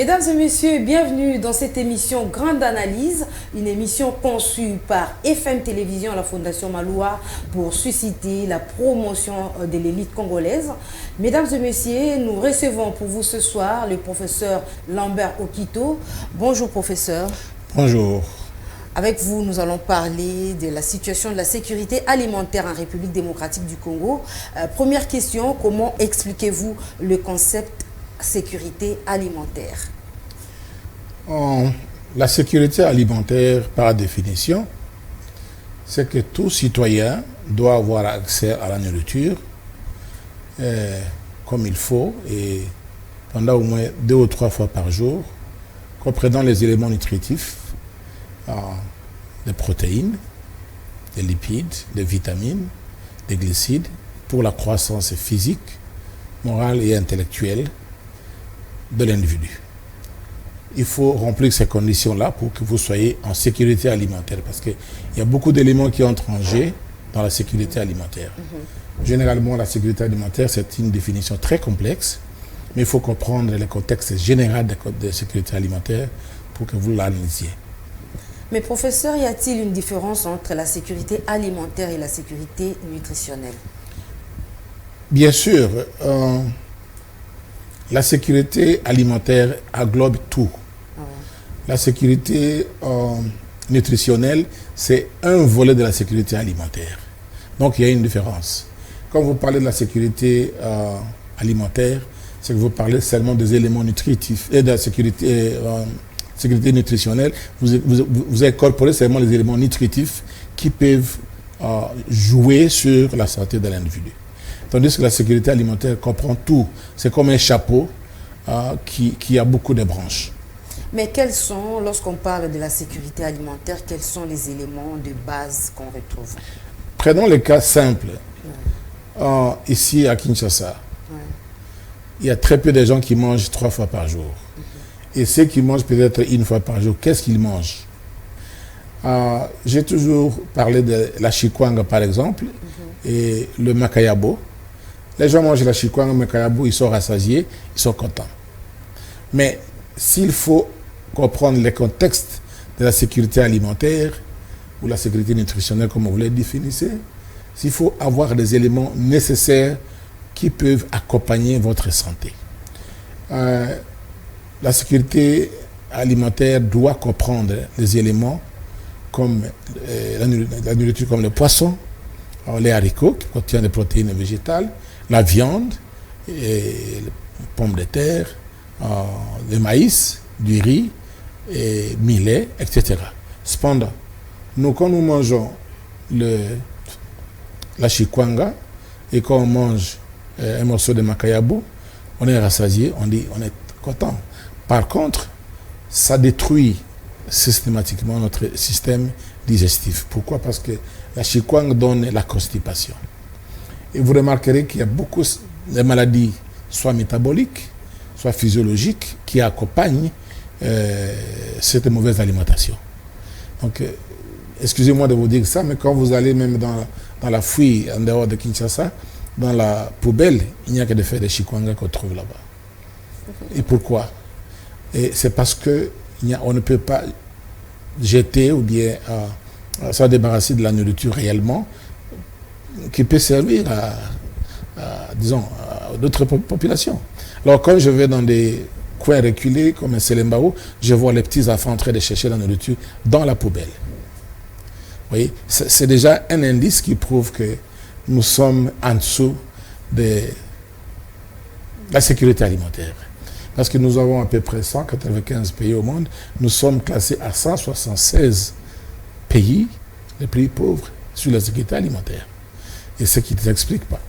Mesdames et messieurs, bienvenue dans cette émission Grande Analyse, une émission conçue par FM Télévision, la Fondation Maloua, pour susciter la promotion de l'élite congolaise. Mesdames et messieurs, nous recevons pour vous ce soir le professeur Lambert Okito. Bonjour professeur. Bonjour. Avec vous, nous allons parler de la situation de la sécurité alimentaire en République démocratique du Congo. Première question, comment expliquez-vous le concept sécurité alimentaire? La sécurité alimentaire, par définition, c'est que tout citoyen doit avoir accès à la nourriture comme il faut et pendant au moins 2 ou 3 fois par jour, comprenant les éléments nutritifs, des protéines, des lipides, des vitamines, des glucides, pour la croissance physique, morale et intellectuelle de l'individu. Il faut remplir ces conditions-là pour que vous soyez en sécurité alimentaire, parce qu'il y a beaucoup d'éléments qui entrent en jeu dans la sécurité alimentaire. Généralement, la sécurité alimentaire, c'est une définition très complexe, mais il faut comprendre le contexte général de sécurité alimentaire pour que vous l'analysiez. Mais professeur, y a-t-il une différence entre la sécurité alimentaire et la sécurité nutritionnelle? Bien sûr. La sécurité alimentaire englobe tout. La sécurité nutritionnelle, c'est un volet de la sécurité alimentaire. Donc il y a une différence. Quand vous parlez de la sécurité alimentaire, c'est que vous parlez seulement des éléments nutritifs et de la sécurité nutritionnelle. Vous incorporez seulement les éléments nutritifs qui peuvent jouer sur la santé de l'individu. Tandis que la sécurité alimentaire comprend tout. C'est comme un chapeau qui a beaucoup de branches. Mais quels sont, lorsqu'on parle de la sécurité alimentaire, quels sont les éléments de base qu'on retrouve? Prenons le cas simple. Ici à Kinshasa, il y a très peu de gens qui mangent 3 fois par jour. Et ceux qui mangent peut-être 1 fois par jour, qu'est-ce qu'ils mangent? J'ai toujours parlé de la chikwanga par exemple, et le makayabo. Les gens mangent la chikwanga, le makayabo, ils sont rassasiés, ils sont contents. Mais s'il faut comprendre le contexte de la sécurité alimentaire ou la sécurité nutritionnelle, comme vous le définissez, il faut avoir des éléments nécessaires qui peuvent accompagner votre santé. La sécurité alimentaire doit comprendre les éléments comme la nourriture comme le poisson, les haricots qui contiennent des protéines végétales, la viande, les pommes de terre, le maïs, du riz, et millet, etc. Cependant, quand nous mangeons la chikwanga et quand on mange un morceau de makayabo, on est rassasié, on est content. Par contre, ça détruit systématiquement notre système digestif. Pourquoi? Parce que la chikwanga donne la constipation. Et vous remarquerez qu'il y a beaucoup de maladies, soit métaboliques, soit physiologiques, qui accompagnent cette mauvaise alimentation. Donc, excusez-moi de vous dire ça, mais quand vous allez même dans la fouille en dehors de Kinshasa, dans la poubelle, il n'y a que des feuilles de chikwanga qu'on trouve là-bas. Et pourquoi? Et c'est parce qu'on ne peut pas jeter ou bien se débarrasser de la nourriture réellement qui peut servir à d'autres populations. Alors quand je vais dans des coins reculés comme un Selembao, je vois les petits enfants en train de chercher la nourriture dans la poubelle. Vous voyez, c'est déjà un indice qui prouve que nous sommes en dessous de la sécurité alimentaire. Parce que nous avons à peu près 195 pays au monde, nous sommes classés à 176 pays les plus pauvres sur la sécurité alimentaire. Et ce qui ne s'explique pas.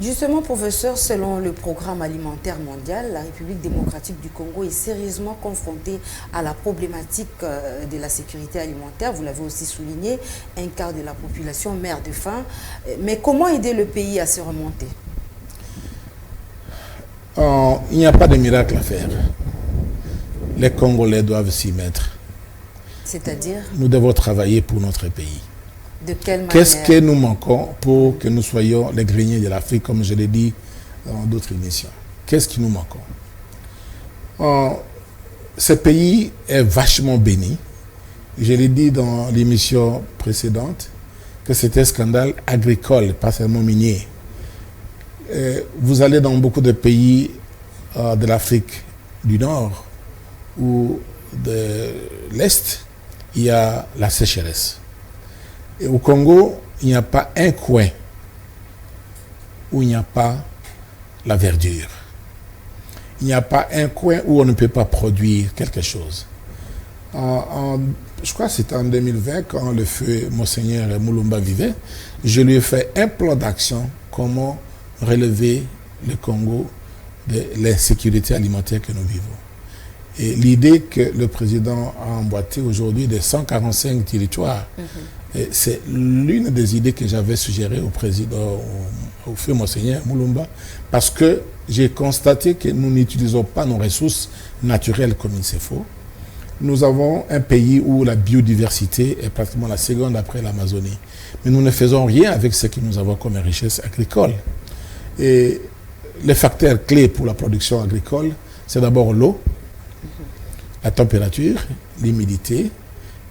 Justement, professeur, selon le programme alimentaire mondial, la République démocratique du Congo est sérieusement confrontée à la problématique de la sécurité alimentaire. Vous l'avez aussi souligné, 1/4 de la population meurt de faim. Mais comment aider le pays à se remonter? Il n'y a pas de miracle à faire. Les Congolais doivent s'y mettre. C'est-à-dire? Nous devons travailler pour notre pays. De quelle manière? Qu'est-ce que nous manquons pour que nous soyons les greniers de l'Afrique, comme je l'ai dit dans d'autres émissions? Qu'est-ce qui nous manque? Ce pays est vachement béni. Je l'ai dit dans l'émission précédente que c'était un scandale agricole, pas seulement minier. Vous allez dans beaucoup de pays de l'Afrique du Nord ou de l'Est, il y a la sécheresse. Et au Congo, il n'y a pas un coin où il n'y a pas la verdure. Il n'y a pas un coin où on ne peut pas produire quelque chose. Je crois que c'était en 2020, quand le feu Monseigneur Moulumba vivait, je lui ai fait un plan d'action comment relever le Congo de l'insécurité alimentaire que nous vivons. Et l'idée que le président a emboîté aujourd'hui de 145 territoires, c'est l'une des idées que j'avais suggérées au président, au feu Monseigneur Moulumba, parce que j'ai constaté que nous n'utilisons pas nos ressources naturelles comme il se faut. Nous avons un pays où la biodiversité est pratiquement la seconde après l'Amazonie. Mais nous ne faisons rien avec ce que nous avons comme richesse agricole. Et les facteurs clés pour la production agricole, c'est d'abord l'eau, la température, l'humidité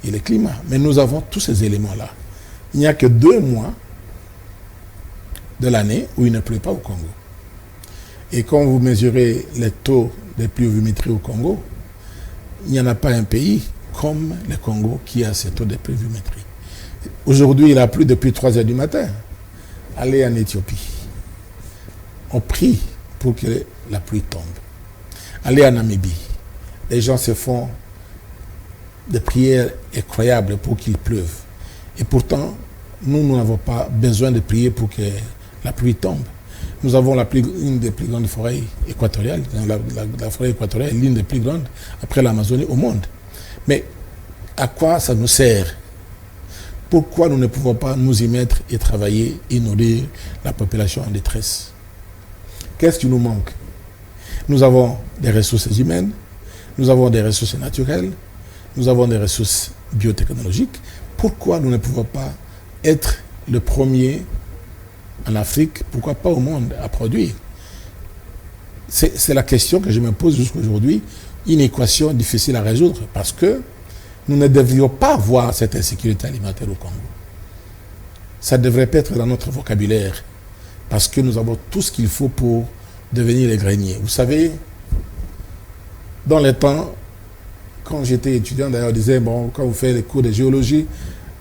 et le climat. Mais nous avons tous ces éléments-là. Il n'y a que 2 mois de l'année où il ne pleut pas au Congo. Et quand vous mesurez les taux de pluviométrie au Congo, il n'y en a pas un pays comme le Congo qui a ces taux de pluviométrie. Aujourd'hui, il a plu depuis 3 heures du matin. Allez en Éthiopie. On prie pour que la pluie tombe. Allez en Namibie. Les gens se font des prières incroyables pour qu'il pleuve. Et pourtant, nous n'avons pas besoin de prier pour que la pluie tombe. Nous avons une des plus grandes forêts équatoriales. La forêt équatoriale est l'une des plus grandes après l'Amazonie au monde. Mais à quoi ça nous sert? Pourquoi nous ne pouvons pas nous y mettre et travailler et nourrir la population en détresse? Qu'est-ce qui nous manque? Nous avons des ressources humaines, nous avons des ressources naturelles, nous avons des ressources biotechnologiques. Pourquoi nous ne pouvons pas être le premier en Afrique, pourquoi pas au monde, à produire? C'est la question que je me pose jusqu'à aujourd'hui, une équation difficile à résoudre, parce que nous ne devrions pas voir cette insécurité alimentaire au Congo. Ça devrait être dans notre vocabulaire, parce que nous avons tout ce qu'il faut pour devenir les greniers. Vous savez, dans les temps, quand j'étais étudiant, d'ailleurs, on disait, bon, quand vous faites les cours de géologie,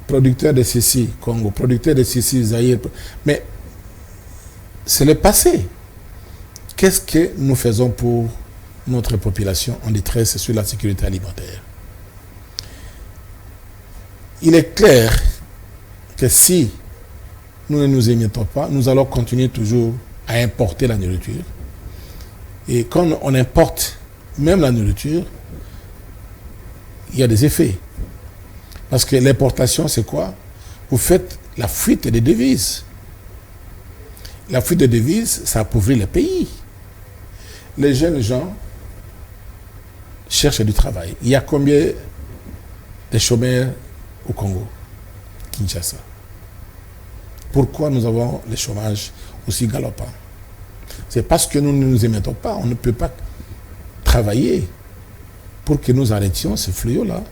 producteur de ceci, Congo, producteur de ceci, Zaïre. Mais c'est le passé. Qu'est-ce que nous faisons pour notre population en détresse sur la sécurité alimentaire? Il est clair que si nous ne nous émettons pas, nous allons continuer toujours à importer la nourriture. Et quand on importe même la nourriture, il y a des effets. Parce que l'importation, c'est quoi? Vous faites la fuite des devises. La fuite des devises, ça appauvrit le pays. Les jeunes gens cherchent du travail. Il y a combien de chômeurs au Congo, Kinshasa? Pourquoi nous avons le chômage aussi galopant? C'est parce que nous ne nous émettons pas. On ne peut pas travailler pour que nous arrêtions ce fléau-là.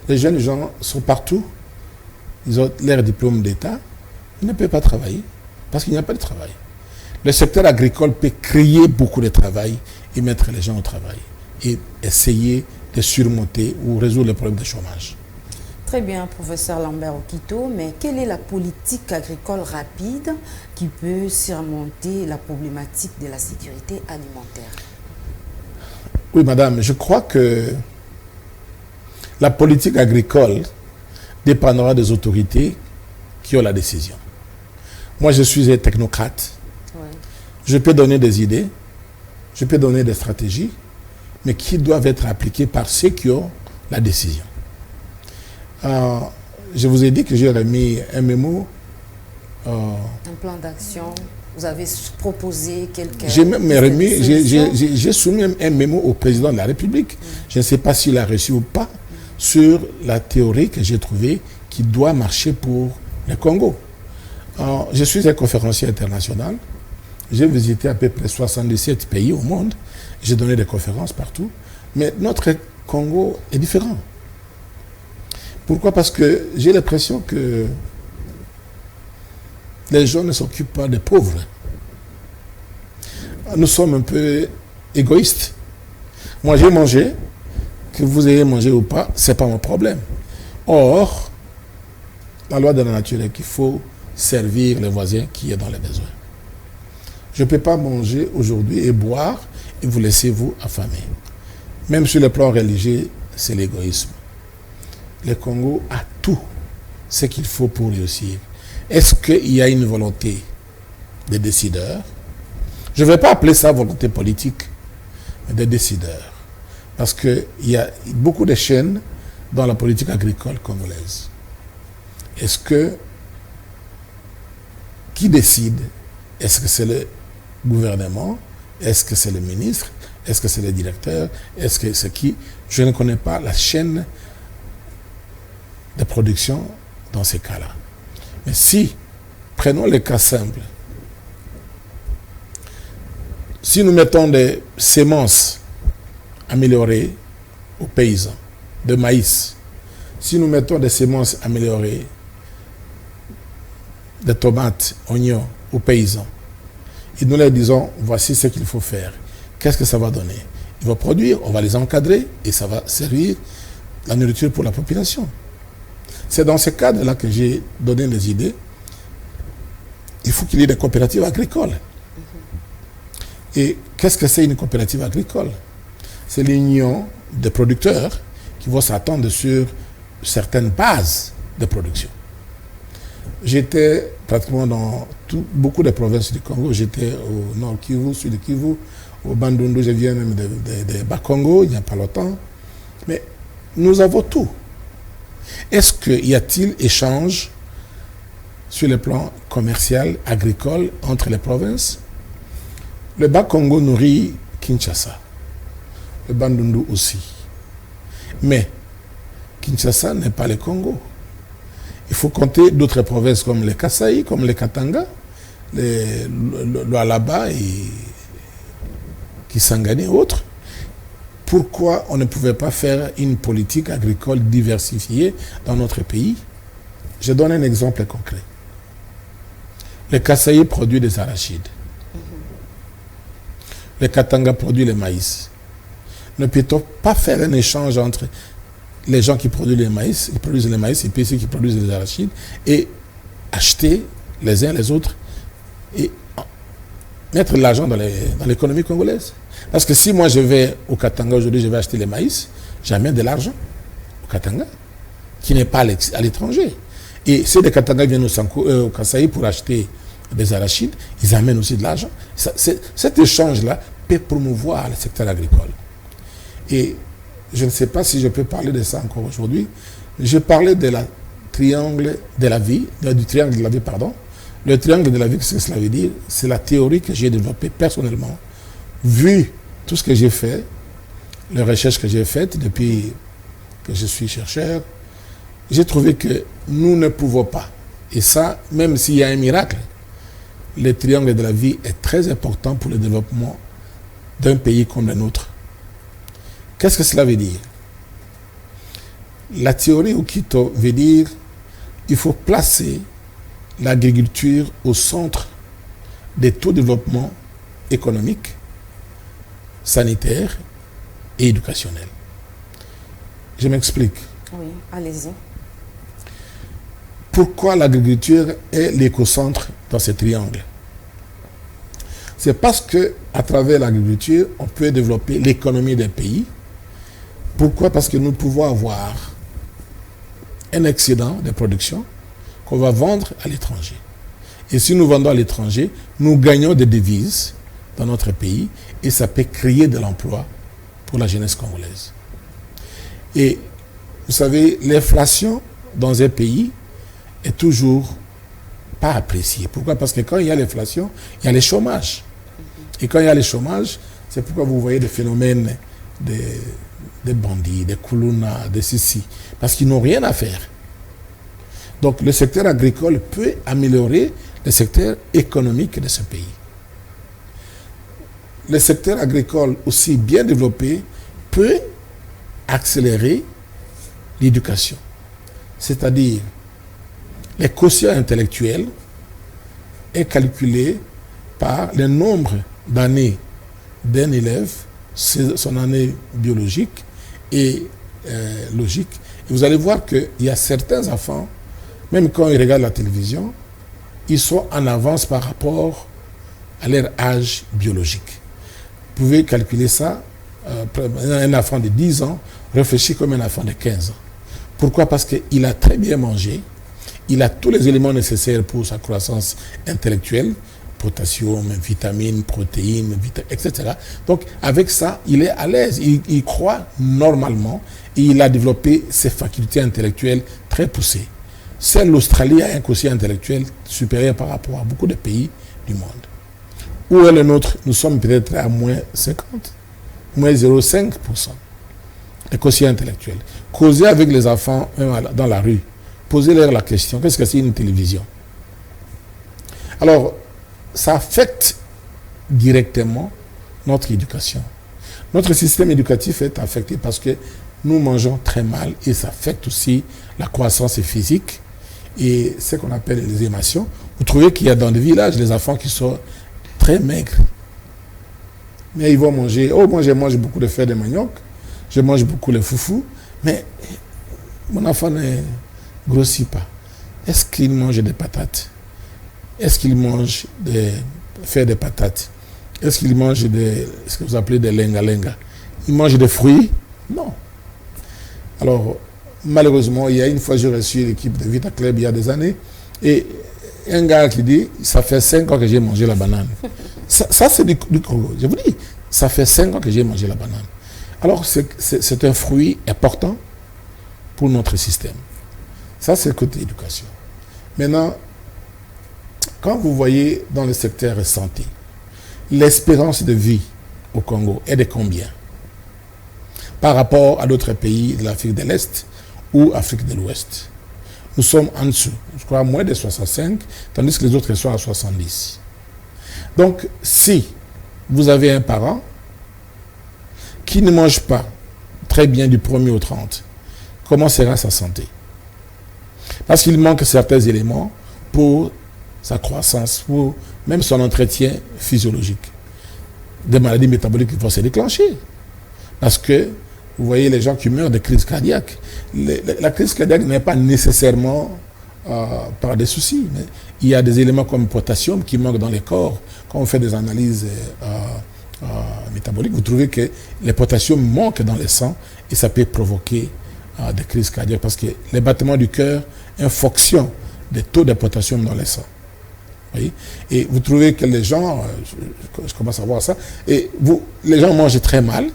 Les jeunes gens sont partout. Ils ont leur diplôme d'État. Ils ne peuvent pas travailler parce qu'il n'y a pas de travail. Le secteur agricole peut créer beaucoup de travail et mettre les gens au travail et essayer de surmonter ou résoudre le problème du chômage. Très bien, professeur Lambert Okito, mais quelle est la politique agricole rapide qui peut surmonter la problématique de la sécurité alimentaire? Oui, madame, je crois que la politique agricole dépendra des autorités qui ont la décision. Moi, je suis un technocrate. Ouais. Je peux donner des idées, je peux donner des stratégies, mais qui doivent être appliquées par ceux qui ont la décision. Je vous ai dit que j'ai remis un mémo. Un plan d'action. Vous avez proposé quelques... J'ai soumis un mémo au président de la République. Je ne sais pas s'il a reçu ou pas, sur la théorie que j'ai trouvée qui doit marcher pour le Congo. Je suis un conférencier international. j'ai visité à peu près 77 pays au monde. J'ai donné des conférences partout. Mais notre Congo est différent. Pourquoi? Parce que j'ai l'impression que les gens ne s'occupent pas des pauvres. Nous sommes un peu égoïstes. Moi, j'ai mangé. Que vous ayez mangé ou pas, ce n'est pas mon problème. Or, la loi de la nature est qu'il faut servir les voisins qui est dans les besoins. Je ne peux pas manger aujourd'hui et boire et vous laisser vous affamer. Même sur le plan religieux, c'est l'égoïsme. Le Congo a tout ce qu'il faut pour réussir. Est-ce qu'il y a une volonté des décideurs? Je ne vais pas appeler ça volonté politique, mais des décideurs. Parce qu'il y a beaucoup de chaînes dans la politique agricole congolaise. Est-ce que... Qui décide? Est-ce que c'est le gouvernement? Est-ce que c'est le ministre? Est-ce que c'est le directeur? Est-ce que c'est qui? Je ne connais pas la chaîne de production dans ces cas-là. Mais si, prenons le cas simple, si nous mettons des semences améliorées aux paysans de maïs, si nous mettons des semences améliorées de tomates, oignons aux paysans, et nous leur disons, voici ce qu'il faut faire, qu'est-ce que ça va donner? Ils vont produire, on va les encadrer et ça va servir la nourriture pour la population. C'est dans ce cadre-là que j'ai donné les idées. Il faut qu'il y ait des coopératives agricoles. Et qu'est-ce que c'est une coopérative agricole? C'est l'union de producteurs qui vont s'attendre sur certaines bases de production. J'étais pratiquement dans beaucoup de provinces du Congo. J'étais au Nord Kivu, Sud Kivu, au Bandundu, je viens même de Bas-Congo, il n'y a pas longtemps. Mais nous avons tout. Est-ce qu'il y a-t-il échange sur le plan commercial, agricole, entre les provinces? Le Bas-Congo nourrit Kinshasa. Le Bandundu aussi. Mais Kinshasa n'est pas le Congo. Il faut compter d'autres provinces comme le Kasaï, comme le Katanga, le Lualaba et Kisangani et autres. Pourquoi on ne pouvait pas faire une politique agricole diversifiée dans notre pays? Je donne un exemple concret. Le Kasaï produit des arachides. Le Katanga produit le maïs. Ne peut-on pas faire un échange entre les gens qui produisent le maïs et puis ceux qui produisent les arachides et acheter les uns les autres et mettre l'argent dans l'économie congolaise? Parce que si moi je vais au Katanga aujourd'hui, je vais acheter les maïs, j'amène de l'argent au Katanga, qui n'est pas à l'étranger. Et ceux des Katanga viennent au Kasaï pour acheter des arachides, ils amènent aussi de l'argent. Cet échange-là peut promouvoir le secteur agricole. Et je ne sais pas si je peux parler de ça encore aujourd'hui. Je parlais de la triangle de la vie, du triangle de la vie, pardon. Le triangle de la vie, qu'est-ce que cela veut dire? C'est la théorie que j'ai développée personnellement. Vu tout ce que j'ai fait, les recherches que j'ai faites depuis que je suis chercheur, j'ai trouvé que nous ne pouvons pas. Et ça, même s'il y a un miracle, le triangle de la vie est très important pour le développement d'un pays comme le nôtre. Qu'est-ce que cela veut dire? La théorie Okito veut dire qu'il faut placer l'agriculture au centre des taux de développement économique, sanitaire et éducationnel. Je m'explique. Oui, allez-y. Pourquoi l'agriculture est l'écocentre dans ce triangle? C'est parce qu'à travers l'agriculture, on peut développer l'économie d'un pays. Pourquoi? Parce que nous pouvons avoir un excédent de production qu'on va vendre à l'étranger. Et si nous vendons à l'étranger, nous gagnons des devises dans notre pays et ça peut créer de l'emploi pour la jeunesse congolaise. Et vous savez, l'inflation dans un pays est toujours pas appréciée. Pourquoi? Parce que quand il y a l'inflation, il y a le chômage. Et quand il y a le chômage, c'est pourquoi vous voyez des phénomènes des bandits, des koulouna, des sissi, parce qu'ils n'ont rien à faire. Donc le secteur agricole peut améliorer le secteur économique de ce pays. le secteur agricole aussi bien développé peut accélérer l'éducation. C'est-à-dire, les quotients intellectuels est calculé par le nombre d'années d'un élève, son année biologique et logique. Et vous allez voir qu'il y a certains enfants, même quand ils regardent la télévision, ils sont en avance par rapport à leur âge biologique. Vous pouvez calculer ça, un enfant de 10 ans réfléchit comme un enfant de 15 ans. Pourquoi? Parce qu'il a très bien mangé, il a tous les éléments nécessaires pour sa croissance intellectuelle, potassium, vitamines, protéines, etc. Donc, avec ça, il est à l'aise, il croit normalement et il a développé ses facultés intellectuelles très poussées. Seule l'Australie a un quotient intellectuel supérieur par rapport à beaucoup de pays du monde. Où est le nôtre? Nous sommes peut-être à moins 50, moins 0,5%. Le quotient intellectuel. Causez avec les enfants dans la rue. Posez-leur la question, qu'est-ce que c'est une télévision? Alors, ça affecte directement notre éducation. Notre système éducatif est affecté parce que nous mangeons très mal et ça affecte aussi la croissance physique et ce qu'on appelle les émotions. Vous trouvez qu'il y a dans des villages des enfants qui sont très maigres. Mais ils vont manger, moi je mange beaucoup de fèves de manioc, je mange beaucoup le foufou, mais mon enfant ne grossit pas. Est-ce qu'il mange des patates? Est-ce qu'il mange des fèves de patates? Est-ce qu'il mange ce que vous appelez des lenga-lenga? Il mange des fruits? Non. Alors, malheureusement, il y a une fois, j'ai reçu l'équipe de Vita Club il y a des années, et un gars qui dit, ça fait 5 ans que j'ai mangé la banane. Ça c'est du Congo. Je vous dis, ça fait 5 ans que j'ai mangé la banane. Alors, c'est un fruit important pour notre système. Ça, c'est le côté éducation. Maintenant, quand vous voyez dans le secteur santé, l'espérance de vie au Congo est de combien? Par rapport à d'autres pays de l'Afrique de l'Est ou Afrique de l'Ouest. Nous sommes en dessous, je crois moins de 65, tandis que les autres sont à 70. Donc, si vous avez un parent qui ne mange pas très bien du 1er au 30, comment sera sa santé? Parce qu'il manque certains éléments pour sa croissance, pour même son entretien physiologique. Des maladies métaboliques qui vont se déclencher. Parce que, vous voyez les gens qui meurent de crise cardiaque. La crise cardiaque n'est pas nécessairement par des soucis. Mais il y a des éléments comme le potassium qui manquent dans les corps. Quand on fait des analyses métaboliques, vous trouvez que le potassium manque dans le sang et ça peut provoquer des crises cardiaques parce que les battements du cœur est en fonction des taux de potassium dans le sang. Oui. Et vous trouvez que les gens, je commence à voir ça, et les gens mangent très mal.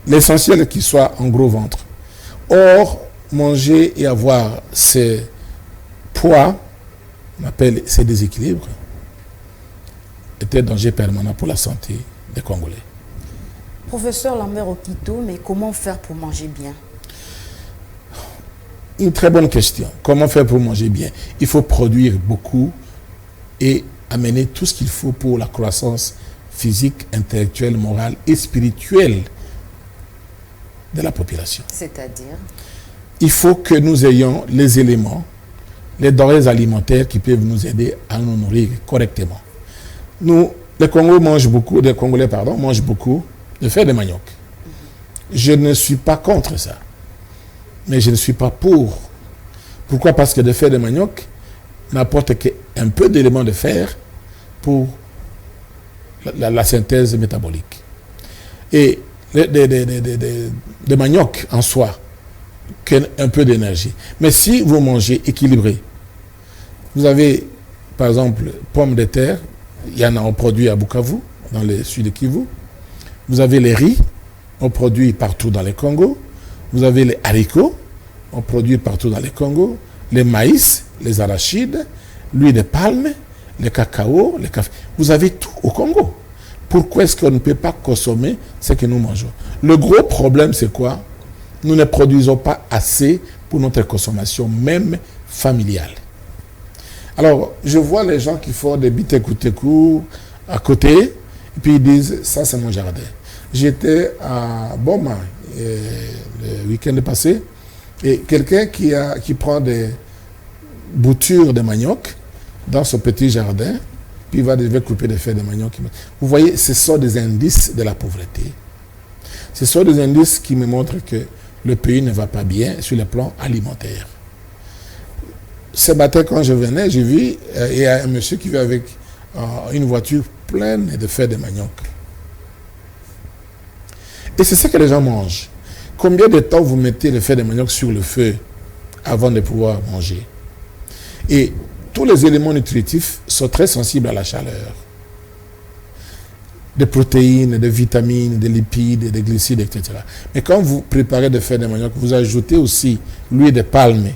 L'essentiel est qu'ils soient en gros ventre. Or, manger et avoir ces poids, on appelle ces déséquilibres, est un danger permanent pour la santé des Congolais. Professeur Lambert Okito, mais comment faire pour manger bien? Une très bonne question. Comment faire pour manger bien? Il faut produire beaucoup et amener tout ce qu'il faut pour la croissance physique, intellectuelle, morale et spirituelle de la population. C'est-à-dire? Il faut que nous ayons les éléments, les denrées alimentaires qui peuvent nous aider à nous nourrir correctement. Nous, les Congolais mangent beaucoup de fèves de manioc. Je ne suis pas contre ça, mais je ne suis pas pour. Pourquoi? Parce que les fèves de manioc n'apportent qu'un peu d'éléments de fer pour la synthèse métabolique. Et de manioc en soi, qu'un peu d'énergie. Mais si vous mangez équilibré, vous avez, par exemple, pommes de terre, il y en a on produit à Bukavu, dans le sud de Kivu. Vous avez les riz, on produit partout dans les Congo. Vous avez les haricots, on produit partout dans les Congo. Les maïs, les arachides, l'huile de palme, le cacao, le café. Vous avez tout au Congo. Pourquoi est-ce qu'on ne peut pas consommer ce que nous mangeons? Le gros problème, c'est quoi? Nous ne produisons pas assez pour notre consommation, même familiale. Alors, je vois les gens qui font des biteku à côté Et puis ils disent, ça c'est mon jardin. J'étais à Boma le week-end passé, et quelqu'un qui prend des boutures de manioc dans son petit jardin, puis il va couper des feuilles de manioc. Vous voyez, ce sont des indices de la pauvreté. Ce sont des indices qui me montrent que le pays ne va pas bien sur le plan alimentaire. Ce matin, quand je venais, j'ai vu, il y a un monsieur qui vient avec une voiture pleine de feuilles de manioc. Et c'est ce que les gens mangent. Combien de temps vous mettez les feuilles de manioc sur le feu avant de pouvoir manger? Et tous les éléments nutritifs sont très sensibles à la chaleur. Des protéines, des vitamines, des lipides, des glucides, etc. Mais quand vous préparez des feuilles de manioc, vous ajoutez aussi l'huile de palme.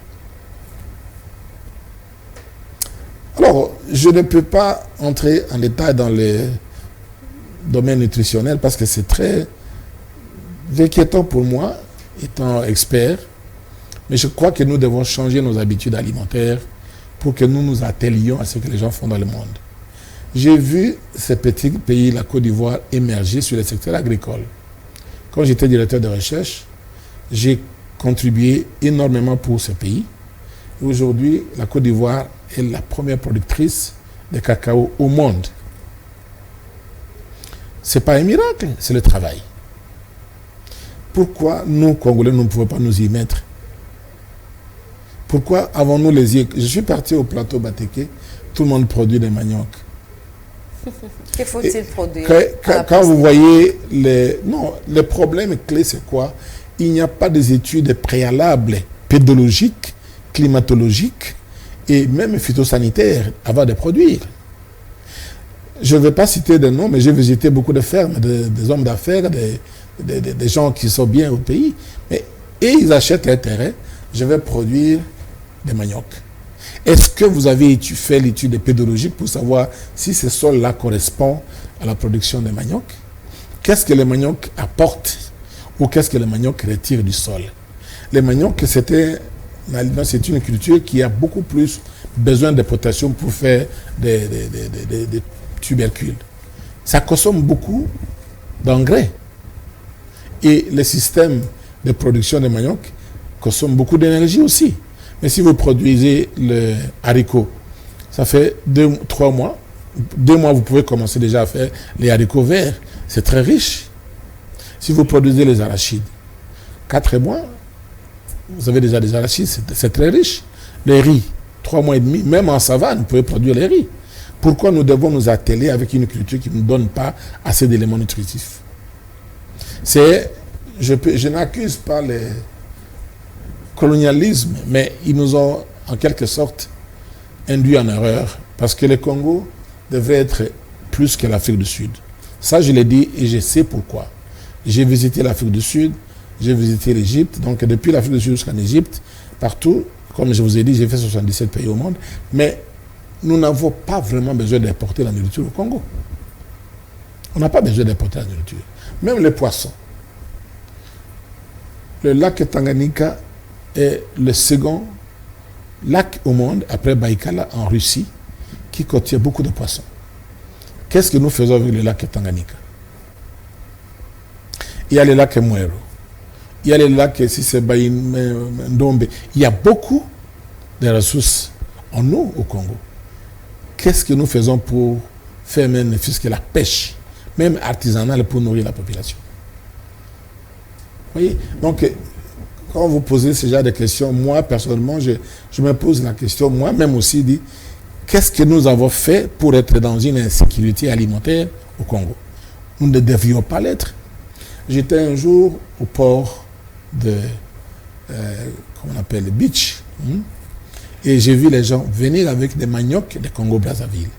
Alors, je ne peux pas entrer en détail dans le domaine nutritionnel parce que c'est très inquiétant pour moi, étant expert. Mais je crois que nous devons changer nos habitudes alimentaires pour que nous nous attelions à ce que les gens font dans le monde. J'ai vu ce petit pays, la Côte d'Ivoire, émerger sur le secteur agricole. Quand j'étais directeur de recherche, j'ai contribué énormément pour ce pays. Aujourd'hui, la Côte d'Ivoire est la première productrice de cacao au monde. Ce n'est pas un miracle, c'est le travail. Pourquoi nous, Congolais, nous ne pouvons pas nous y mettre? Pourquoi avons-nous les yeux? Je suis parti au plateau Bateke, tout le monde produit des manioc. Que faut-il produire? Quand vous voyez le problème clé, c'est quoi? Il n'y a pas des études préalables, pédologiques, climatologiques et même phytosanitaires avant de produire. Je ne vais pas citer de noms, mais j'ai visité beaucoup de fermes, des hommes d'affaires, des gens qui sont bien au pays. Et ils achètent un terrain, je vais produire des manioc. Est-ce que vous avez fait l'étude pédologique pour savoir si ce sol-là correspond à la production des manioc? Qu'est-ce que le manioc apporte ou qu'est-ce que le manioc retire du sol? Le manioc, c'est une culture qui a beaucoup plus besoin de potassium pour faire des tubercules. Ça consomme beaucoup d'engrais. Et le système de production de manioc consomme beaucoup d'énergie aussi. Mais si vous produisez le haricot, ça fait 2-3 mois. 2 mois, vous pouvez commencer déjà à faire les haricots verts. C'est très riche. Si vous produisez les arachides, 4 mois, vous avez déjà des arachides, c'est très riche. Les riz, 3 mois et demi, même en savane, vous pouvez produire les riz. Pourquoi nous devons nous atteler avec une culture qui ne nous donne pas assez d'éléments nutritifs? Je n'accuse pas le colonialisme, mais ils nous ont en quelque sorte induit en erreur, parce que le Congo devrait être plus que l'Afrique du Sud. Ça, je l'ai dit et je sais pourquoi. J'ai visité l'Afrique du Sud, j'ai visité l'Égypte, donc depuis l'Afrique du Sud jusqu'en Égypte, partout, comme je vous ai dit, j'ai fait 77 pays au monde, mais nous n'avons pas vraiment besoin d'importer la nourriture au Congo. On n'a pas besoin d'importer la nourriture. Même les poissons. Le lac Tanganyika est le second lac au monde, après Baïkala en Russie, qui contient beaucoup de poissons. Qu'est-ce que nous faisons avec le lac Tanganyika? Il y a le lac Mwero. Il y a le lac Ndombe. Il y a beaucoup de ressources en eau au Congo. Qu'est-ce que nous faisons pour faire même ne fût-ce que la pêche, même artisanale, pour nourrir la population? Vous voyez? Donc, quand vous posez ce genre de questions, moi, personnellement, je me pose la question, moi-même aussi, dit, qu'est-ce que nous avons fait pour être dans une insécurité alimentaire au Congo? Nous ne devions pas l'être. J'étais un jour au port de, comment on appelle, le beach, et j'ai vu les gens venir avec des maniocs de Congo-Brazzaville.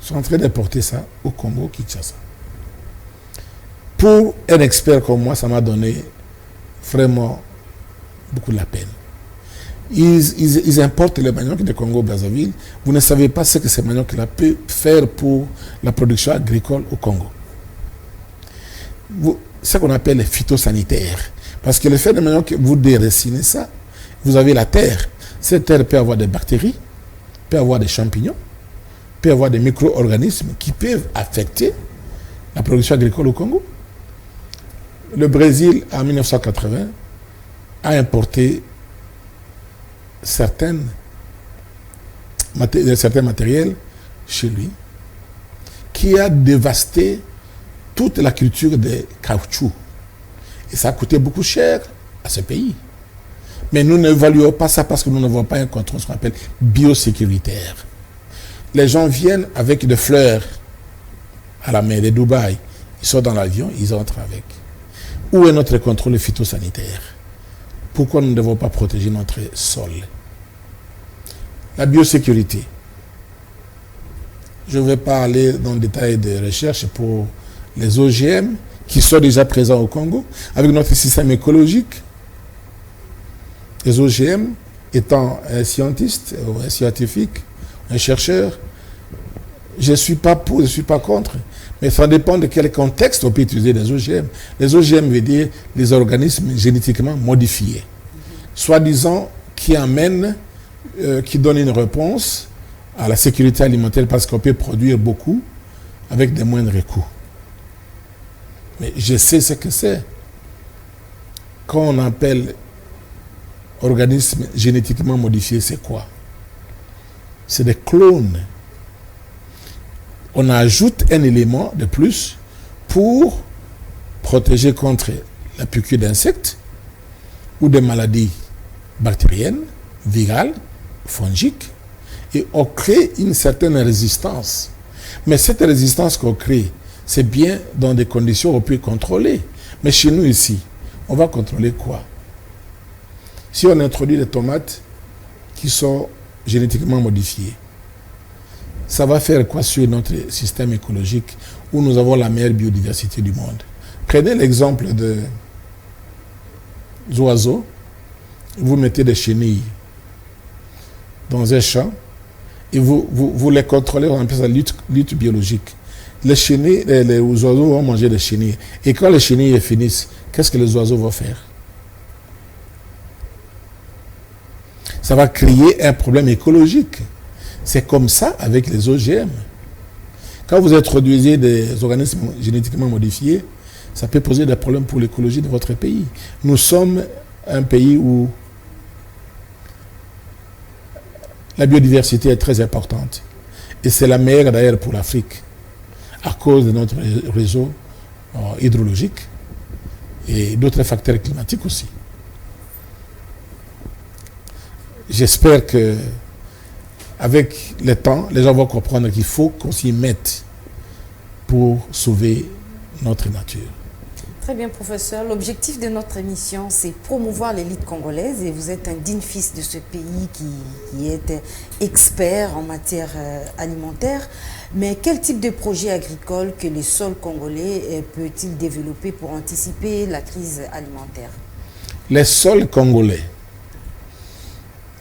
Ils sont en train d'importer ça au Congo-Kinshasa. Pour un expert comme moi, ça m'a donné vraiment beaucoup de la peine. Ils importent les maniocs de Congo-Brazzaville. Vous ne savez pas ce que ces maniocs-là peuvent faire pour la production agricole au Congo. Ce qu'on appelle les phytosanitaires. Parce que le fait de manioc, vous déracinez ça, vous avez la terre. Cette terre peut avoir des bactéries, peut avoir des champignons, peut avoir des micro-organismes qui peuvent affecter la production agricole au Congo. Le Brésil, en 1980, a importé certains matériels chez lui, qui a dévasté toute la culture des caoutchoucs. Et ça a coûté beaucoup cher à ce pays. Mais nous n'évaluons pas ça parce que nous n'avons pas un contrôle, ce qu'on appelle biosécuritaire. Les gens viennent avec des fleurs à la mer de Dubaï. Ils sont dans l'avion, ils entrent avec. Où est notre contrôle phytosanitaire? Pourquoi nous ne devons pas protéger notre sol? La biosécurité. Je ne vais pas aller dans le détail des recherches pour les OGM qui sont déjà présents au Congo, avec notre système écologique. Les OGM, étant un scientiste, un scientifique, un chercheur, je ne suis pas pour, je ne suis pas contre, mais ça dépend de quel contexte on peut utiliser les OGM. Les OGM veut dire les organismes génétiquement modifiés, soi-disant qui amènent, qui donnent une réponse à la sécurité alimentaire parce qu'on peut produire beaucoup avec des moindres coûts. Mais je sais ce que c'est. Quand on appelle organisme génétiquement modifié, c'est quoi? C'est des clones. On ajoute un élément de plus pour protéger contre la piqûre d'insectes ou des maladies bactériennes, virales, fongiques, et on crée une certaine résistance. Mais cette résistance qu'on crée, c'est bien dans des conditions où on peut contrôler. Mais chez nous ici, on va contrôler quoi? Si on introduit des tomates qui sont génétiquement modifiées, ça va faire quoi sur notre système écologique où nous avons la meilleure biodiversité du monde? Prenez l'exemple des oiseaux. Vous mettez des chenilles dans un champ et vous les contrôlez, on appelle ça lutte biologique. Les chenilles, les oiseaux vont manger des chenilles. Et quand les chenilles finissent, qu'est-ce que les oiseaux vont faire? Ça va créer un problème écologique. C'est comme ça avec les OGM. Quand vous introduisez des organismes génétiquement modifiés, ça peut poser des problèmes pour l'écologie de votre pays. Nous sommes un pays où la biodiversité est très importante. Et c'est la meilleure d'ailleurs pour l'Afrique, à cause de notre réseau hydrologique et d'autres facteurs climatiques aussi. J'espère que avec le temps, les gens vont comprendre qu'il faut qu'on s'y mette pour sauver notre nature. Très bien, professeur. L'objectif de notre émission, c'est promouvoir l'élite congolaise et vous êtes un digne fils de ce pays qui est expert en matière alimentaire. Mais quel type de projet agricole que les sols congolais peut-il développer pour anticiper la crise alimentaire? Les sols congolais.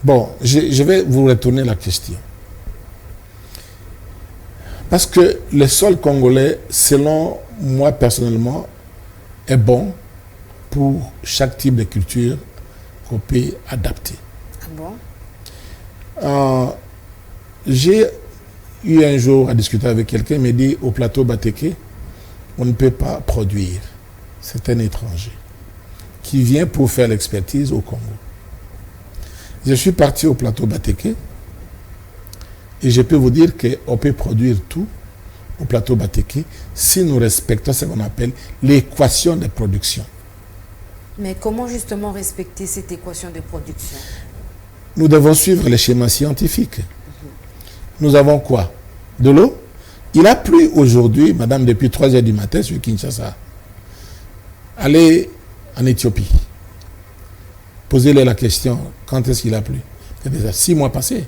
Bon, je vais vous retourner la question. Parce que le sol congolais, selon moi personnellement, est bon pour chaque type de culture qu'on peut adapter. Ah bon? J'ai eu un jour à discuter avec quelqu'un, il m'a dit au plateau Bateke, on ne peut pas produire. C'est un étranger qui vient pour faire l'expertise au Congo. Je suis parti au plateau Bateke et je peux vous dire qu'on peut produire tout au plateau Bateke si nous respectons ce qu'on appelle l'équation de production. Mais comment justement respecter cette équation de production? Nous devons suivre les schémas scientifiques. Nous avons quoi? De l'eau. Il a plu aujourd'hui, madame, depuis 3 heures du matin sur Kinshasa. Allez en Éthiopie. Posez-leur la question, quand est-ce qu'il a plu? C'est déjà 6 mois passés.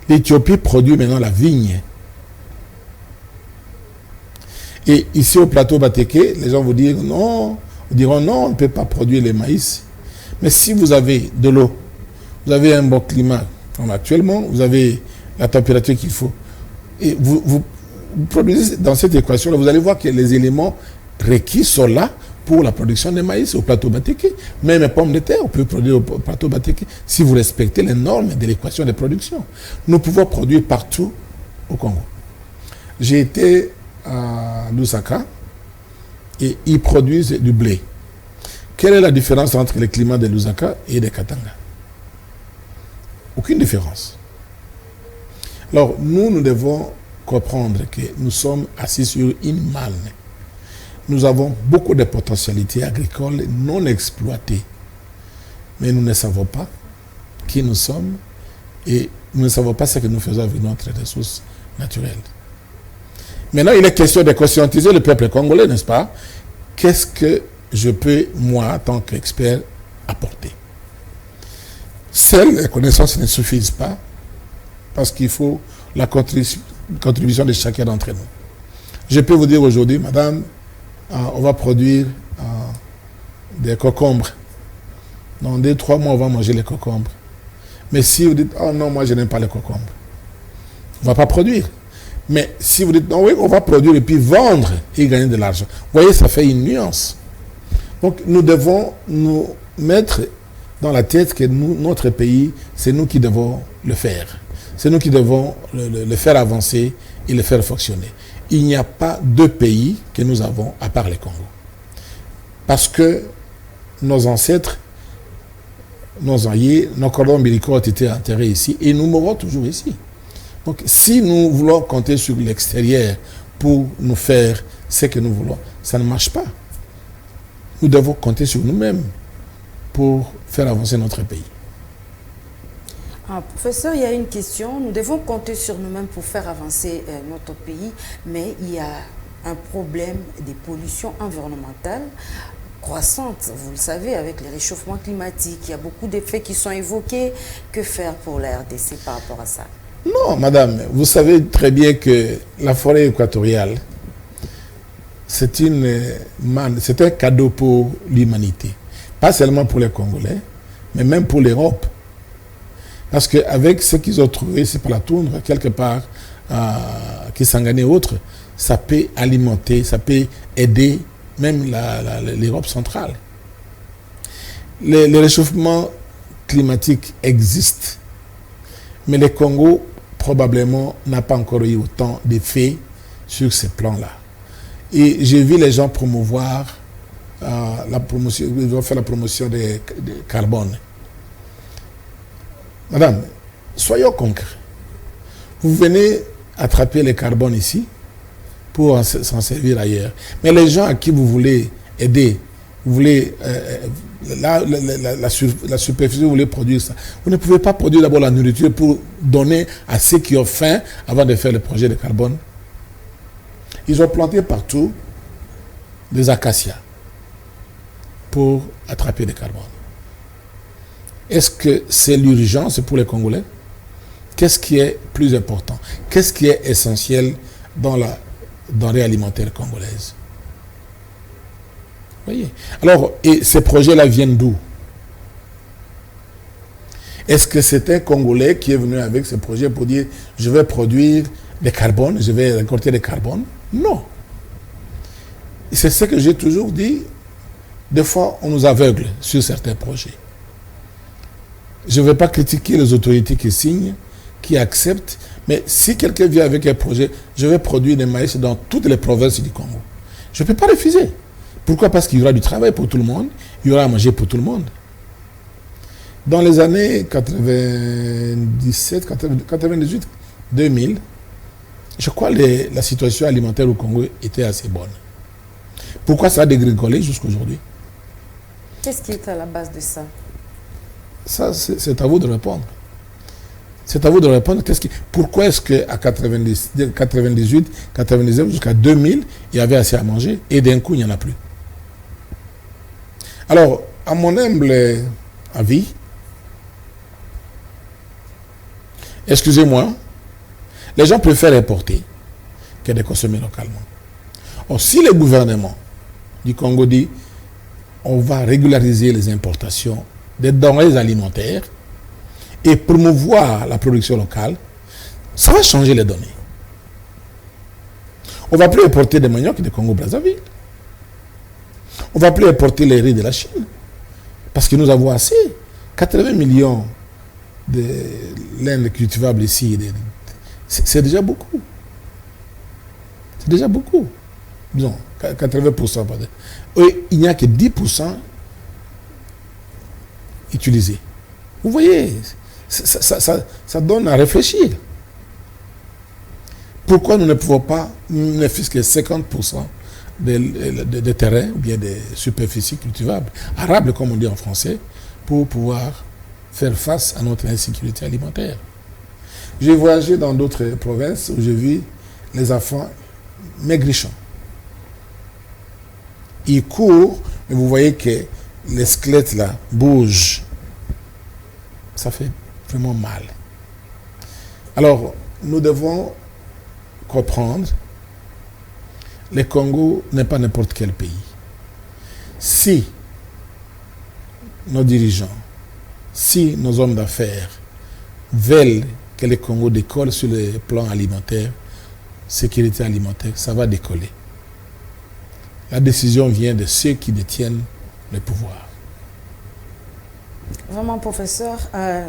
L'Éthiopie produit maintenant la vigne. Et ici au plateau Bateke, les gens vous diront non, on ne peut pas produire le maïs. Mais si vous avez de l'eau, vous avez un bon climat, comme actuellement, vous avez la température qu'il faut, et vous produisez dans cette équation-là, vous allez voir que les éléments requis sont là pour la production de maïs au plateau Bateke. Même les pommes de terre, on peut produire au plateau Bateke si vous respectez les normes de l'équation de production. Nous pouvons produire partout au Congo. J'ai été à Lusaka et ils produisent du blé. Quelle est la différence entre le climat de Lusaka et de Katanga? Aucune différence. Alors, nous devons comprendre que nous sommes assis sur une manne. Nous avons beaucoup de potentialités agricoles non exploitées. Mais nous ne savons pas qui nous sommes et nous ne savons pas ce que nous faisons avec notre ressource naturelle. Maintenant, il est question de conscientiser le peuple congolais, n'est-ce pas? Qu'est-ce que je peux, moi, en tant qu'expert, apporter? Seules les connaissances ne suffisent pas parce qu'il faut la contribution de chacun d'entre nous. Je peux vous dire aujourd'hui, madame, on va produire des concombres. Dans 2-3 mois, on va manger les concombres. Mais si vous dites, oh non, moi je n'aime pas les concombres, on ne va pas produire. Mais si vous dites, non, oui, on va produire et puis vendre et gagner de l'argent. Vous voyez, ça fait une nuance. Donc, nous devons nous mettre dans la tête que nous, notre pays, c'est nous qui devons le faire. C'est nous qui devons le faire avancer et le faire fonctionner. Il n'y a pas deux pays que nous avons à part le Congo. Parce que nos ancêtres, nos aïeux, nos cordons ombilicaux ont été enterrés ici et nous mourrons toujours ici. Donc, si nous voulons compter sur l'extérieur pour nous faire ce que nous voulons, ça ne marche pas. Nous devons compter sur nous-mêmes pour faire avancer notre pays. Professeur, il y a une question. Nous devons compter sur nous-mêmes pour faire avancer notre pays, mais il y a un problème des pollutions environnementales croissantes, vous le savez, avec les réchauffements climatiques. Il y a beaucoup d'effets qui sont évoqués. Que faire pour la RDC par rapport à ça? Non, madame, vous savez très bien que la forêt équatoriale, c'est un cadeau pour l'humanité. Pas seulement pour les Congolais, mais même pour l'Europe. Parce qu'avec ce qu'ils ont trouvé, c'est pas la toundre, quelque part, qui s'engagent autres, ça peut alimenter, ça peut aider même l'Europe centrale. Les réchauffements climatiques existent, mais le Congo, probablement, n'a pas encore eu autant d'effets sur ces plans-là. Et j'ai vu les gens promouvoir la promotion, ils vont faire la promotion de carbone. Madame, soyons concrets. Vous venez attraper le carbone ici pour s'en servir ailleurs. Mais les gens à qui vous voulez aider, vous voulez la superficie, vous voulez produire ça. Vous ne pouvez pas produire d'abord la nourriture pour donner à ceux qui ont faim avant de faire le projet de carbone. Ils ont planté partout des acacias pour attraper le carbone. Est-ce que c'est l'urgence pour les Congolais? Qu'est-ce qui est plus important? Qu'est-ce qui est essentiel dans la denrée alimentaire congolaise? Vous voyez? Alors, et ces projets-là viennent d'où? Est-ce que c'est un Congolais qui est venu avec ce projet pour dire je vais produire des carbones, je vais récolter des carbones? Non. Et c'est ce que j'ai toujours dit. Des fois, on nous aveugle sur certains projets. Je ne vais pas critiquer les autorités qui signent, qui acceptent, mais si quelqu'un vient avec un projet, je vais produire des maïs dans toutes les provinces du Congo. Je ne peux pas refuser. Pourquoi? Parce qu'il y aura du travail pour tout le monde, il y aura à manger pour tout le monde. Dans les années 97, 98, 2000, je crois que la situation alimentaire au Congo était assez bonne. Pourquoi ça a dégringolé jusqu'à aujourd'hui? Qu'est-ce qui est à la base de ça? Ça, c'est à vous de répondre. C'est à vous de répondre. Pourquoi est-ce qu'à 98, 99 jusqu'à 2000, il y avait assez à manger et d'un coup, il n'y en a plus? Alors, à mon humble avis, excusez-moi, les gens préfèrent importer que de consommer localement. Or, si le gouvernement du Congo dit on va régulariser les importations des denrées alimentaires et promouvoir la production locale, ça va changer les données. On ne va plus importer des maniocs du Congo-Brazzaville. On ne va plus importer les riz de la Chine. Parce que nous avons assez. 80 millions de laine cultivable ici, c'est déjà beaucoup. C'est déjà beaucoup. Disons, 80%. Pardon. Et il n'y a que 10% utilisés. Vous voyez, ça donne à réfléchir. Pourquoi nous ne pouvons pas, ne fût-ce que 50% des terrains ou bien des superficies cultivables, arables comme on dit en français, pour pouvoir faire face à notre insécurité alimentaire. J'ai voyagé dans d'autres provinces où j'ai vu les enfants maigrichons. Ils courent, mais vous voyez que les squelettes là bougent. Ça fait vraiment mal. Alors, nous devons comprendre, le Congo n'est pas n'importe quel pays. Si nos dirigeants, si nos hommes d'affaires veulent que le Congo décolle sur le plan alimentaire, sécurité alimentaire, ça va décoller. La décision vient de ceux qui détiennent le pouvoir. Vraiment, professeur,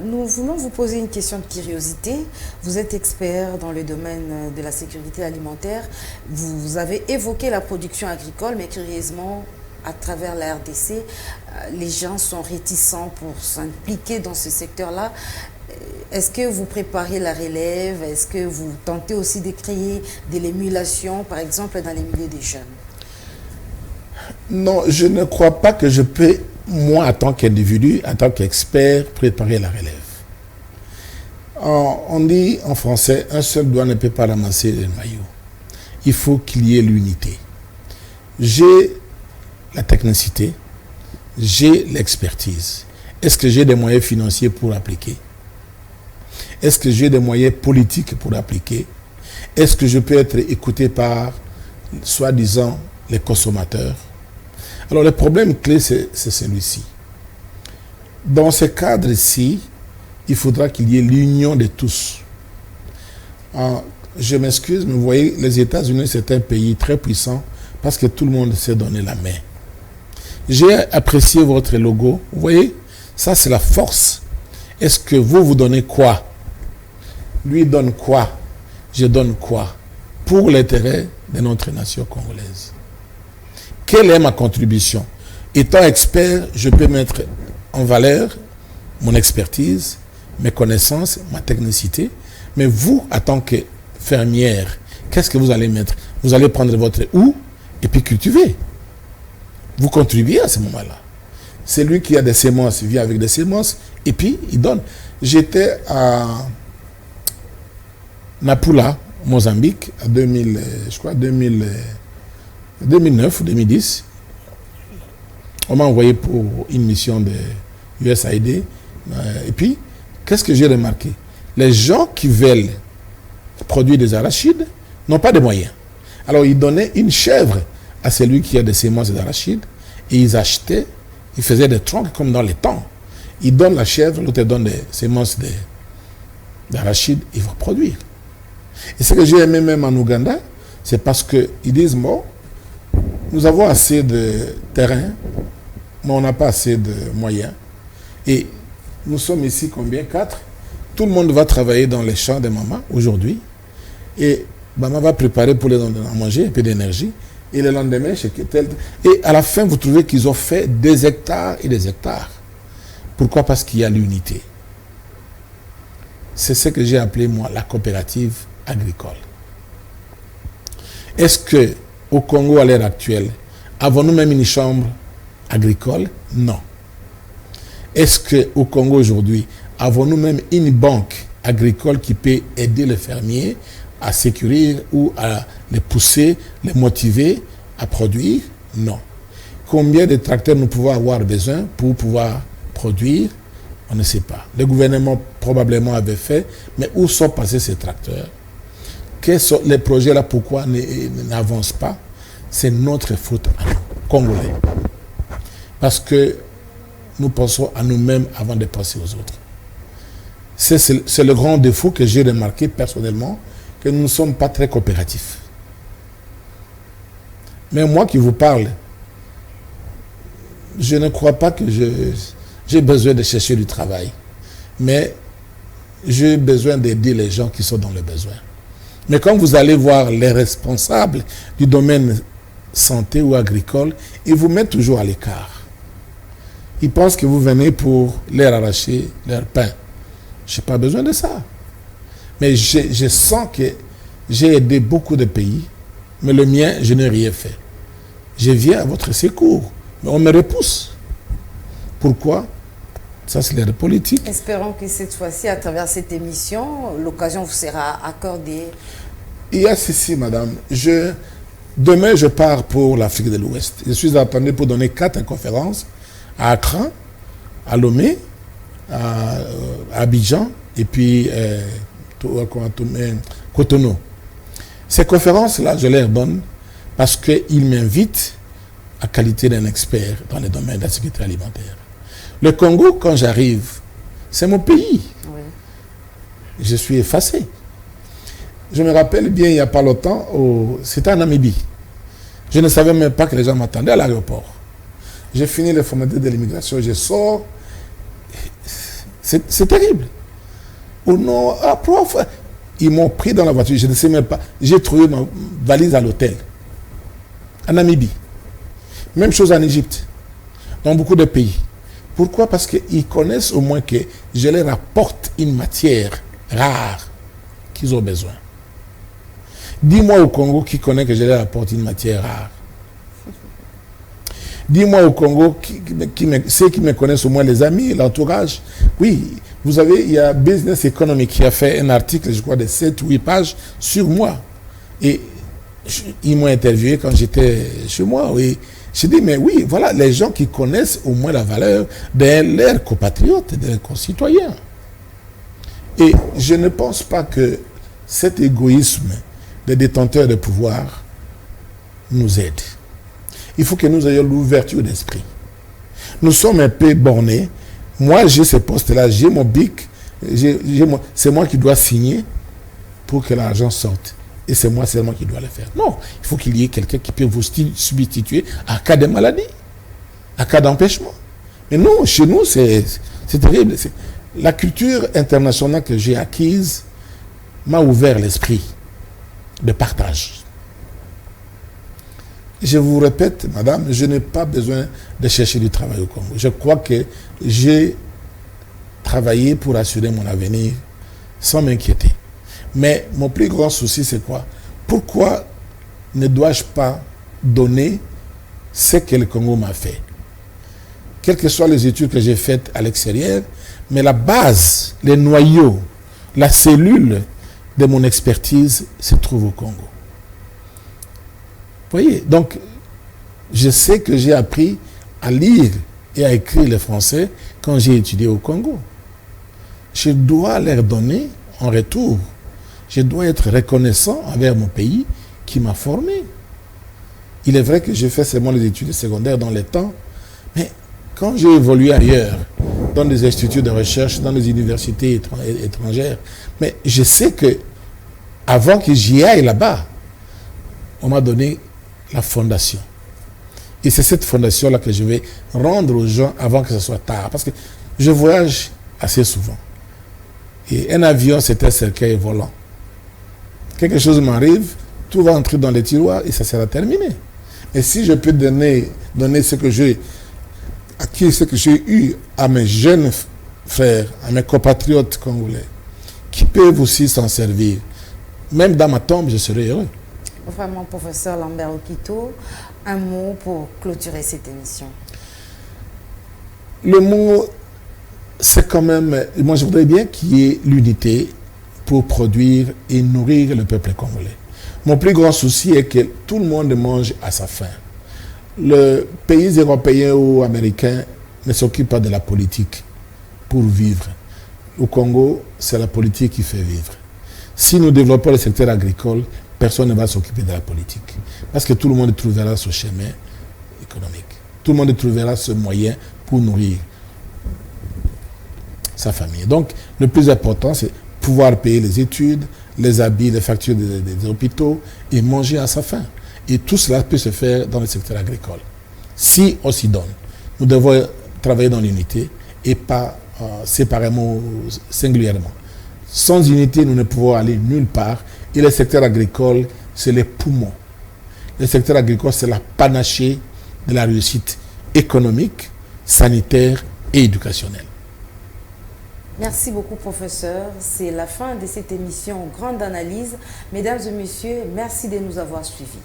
nous voulons vous poser une question de curiosité. Vous êtes expert dans le domaine de la sécurité alimentaire. Vous avez évoqué la production agricole, mais curieusement, à travers la RDC, les gens sont réticents pour s'impliquer dans ce secteur-là. Est-ce que vous préparez la relève? Est-ce que vous tentez aussi de créer de l'émulation, par exemple, dans les milieux des jeunes? Non, je ne crois pas que je peux, moi, en tant qu'individu, en tant qu'expert, préparer la relève. On dit en français, un seul doigt ne peut pas ramasser le maillot. Il faut qu'il y ait l'unité. J'ai la technicité, j'ai l'expertise. Est-ce que j'ai des moyens financiers pour appliquer? Est-ce que j'ai des moyens politiques pour appliquer? Est-ce que je peux être écouté par, soi-disant, les consommateurs? Alors, le problème clé, c'est celui-ci. Dans ce cadre-ci, il faudra qu'il y ait l'union de tous. Je m'excuse, mais vous voyez, les États-Unis, c'est un pays très puissant parce que tout le monde s'est donné la main. J'ai apprécié votre logo. Vous voyez, ça, c'est la force. Est-ce que vous donnez quoi? Lui donne quoi? Je donne quoi? Pour l'intérêt de notre nation congolaise. Quelle est ma contribution? Étant expert, je peux mettre en valeur mon expertise, mes connaissances, ma technicité. Mais vous, en tant que fermière, qu'est-ce que vous allez mettre? Vous allez prendre votre houe et puis cultiver. Vous contribuez à ce moment-là. Celui qui a des semences vient avec des semences et puis il donne. J'étais à Nampula, Mozambique, en 2009 ou 2010. On m'a envoyé pour une mission de USAID. Et puis, qu'est-ce que j'ai remarqué? Les gens qui veulent produire des arachides n'ont pas de moyens. Alors, ils donnaient une chèvre à celui qui a des semences d'arachides et ils achetaient, ils faisaient des troncs comme dans les temps. Ils donnent la chèvre, l'autre donne des semences d'arachides, ils vont produire. Et ce que j'ai aimé même en Ouganda, c'est parce qu'ils disent, bon, nous avons assez de terrain, mais on n'a pas assez de moyens. Et nous sommes ici combien? 4. Tout le monde va travailler dans les champs de maman aujourd'hui. Et maman va préparer pour les donner à manger, un peu d'énergie. Et le lendemain, et à la fin, vous trouvez qu'ils ont fait des hectares et des hectares. Pourquoi? Parce qu'il y a l'unité. C'est ce que j'ai appelé, moi, la coopérative agricole. Est-ce que au Congo, à l'heure actuelle, avons-nous même une chambre agricole? Non. Est-ce qu'au Congo, aujourd'hui, avons-nous même une banque agricole qui peut aider les fermiers à sécuriser ou à les pousser, les motiver à produire? Non. Combien de tracteurs nous pouvons avoir besoin pour pouvoir produire? On ne sait pas. Le gouvernement probablement avait fait, mais où sont passés ces tracteurs? Quels sont les projets là? Pourquoi n'avancent pas? C'est notre faute à nous, Congolais. Parce que nous pensons à nous-mêmes avant de penser aux autres. C'est le grand défaut que j'ai remarqué personnellement, que nous ne sommes pas très coopératifs. Mais moi qui vous parle, je ne crois pas que j'ai besoin de chercher du travail. Mais j'ai besoin d'aider les gens qui sont dans le besoin. Mais quand vous allez voir les responsables du domaine santé ou agricole, ils vous mettent toujours à l'écart. Ils pensent que vous venez pour leur arracher leur pain. Je n'ai pas besoin de ça. Mais je sens que j'ai aidé beaucoup de pays, mais le mien, je n'ai rien fait. Je viens à votre secours, mais on me repousse. Pourquoi? Ça, c'est l'air politique. Espérons que cette fois-ci, à travers cette émission, l'occasion vous sera accordée. Il y a ceci, madame. Demain, je pars pour l'Afrique de l'Ouest. Je suis attendu pour donner 4 conférences à Accra, à Lomé, à Abidjan et puis Cotonou. Ces conférences-là, je les donne parce qu'ils m'invitent à qualité d'un expert dans le domaine de la sécurité alimentaire. Le Congo, quand j'arrive, c'est mon pays. Oui. Je suis effacé. Je me rappelle bien, il n'y a pas longtemps, c'était en Namibie. Je ne savais même pas que les gens m'attendaient à l'aéroport. J'ai fini les formalités de l'immigration, je sors. C'est terrible. Oh non, prof, ils m'ont pris dans la voiture, je ne sais même pas. J'ai trouvé ma valise à l'hôtel, en Namibie. Même chose en Égypte, dans beaucoup de pays. Pourquoi? Parce qu'ils connaissent au moins que je leur apporte une matière rare qu'ils ont besoin. Dis-moi au Congo qui connaît que je leur apporte une matière rare. Dis-moi au Congo, ceux qui me connaissent au moins, les amis, l'entourage. Oui, vous savez, il y a Business Economic qui a fait un article, je crois, de 7 ou 8 pages sur moi. Et ils m'ont interviewé quand j'étais chez moi. Oui. J'ai dit, mais oui, voilà, les gens qui connaissent au moins la valeur de leurs compatriotes, de leurs concitoyens. Et je ne pense pas que cet égoïsme des détenteurs de pouvoir nous aide. Il faut que nous ayons l'ouverture d'esprit. Nous sommes un peu bornés. Moi, j'ai ce poste-là, j'ai mon bic, c'est moi qui dois signer pour que l'argent sorte. Et c'est moi seulement qui dois le faire. Non, il faut qu'il y ait quelqu'un qui peut vous substituer à cas de maladie, à cas d'empêchement. Mais non, chez nous, c'est terrible. La culture internationale que j'ai acquise m'a ouvert l'esprit de partage. Je vous répète, madame, je n'ai pas besoin de chercher du travail au Congo. Je crois que j'ai travaillé pour assurer mon avenir sans m'inquiéter. Mais mon plus grand souci, c'est quoi? Pourquoi ne dois-je pas donner ce que le Congo m'a fait? Quelles que soient les études que j'ai faites à l'extérieur, mais la base, les noyaux, la cellule de mon expertise se trouve au Congo. Vous voyez, donc, je sais que j'ai appris à lire et à écrire le français quand j'ai étudié au Congo. Je dois leur donner en retour. Je dois être reconnaissant envers mon pays qui m'a formé. Il est vrai que j'ai fait seulement les études secondaires dans le temps, mais quand j'ai évolué ailleurs, dans des instituts de recherche, dans les universités étrangères, mais je sais que avant que j'y aille là-bas, on m'a donné la fondation. Et c'est cette fondation-là que je vais rendre aux gens avant que ce soit tard. Parce que je voyage assez souvent. Et un avion, c'est un cercueil volant. Quelque chose m'arrive, tout va entrer dans les tiroirs et ça sera terminé. Et si je peux donner ce que j'ai acquis, ce que j'ai eu à mes jeunes frères, à mes compatriotes congolais, qui peuvent aussi s'en servir, même dans ma tombe, je serai heureux. Vraiment, professeur Lambert Okito, un mot pour clôturer cette émission. Le mot, c'est quand même, moi je voudrais bien qu'il y ait l'unité pour produire et nourrir le peuple congolais. Mon plus grand souci est que tout le monde mange à sa faim. Les pays européens ou américains ne s'occupent pas de la politique pour vivre. Au Congo, c'est la politique qui fait vivre. Si nous développons le secteur agricole, personne ne va s'occuper de la politique. Parce que tout le monde trouvera ce chemin économique. Tout le monde trouvera ce moyen pour nourrir sa famille. Donc, le plus important, c'est pouvoir payer les études, les habits, les factures des hôpitaux et manger à sa faim. Et tout cela peut se faire dans le secteur agricole. Si on s'y donne, nous devons travailler dans l'unité et pas séparément ou singulièrement. Sans unité, nous ne pouvons aller nulle part Et le secteur agricole, c'est les poumons. Le secteur agricole, c'est la panachée de la réussite économique, sanitaire et éducationnelle. Merci beaucoup, professeur. C'est la fin de cette émission Grande Analyse. Mesdames et messieurs, merci de nous avoir suivis.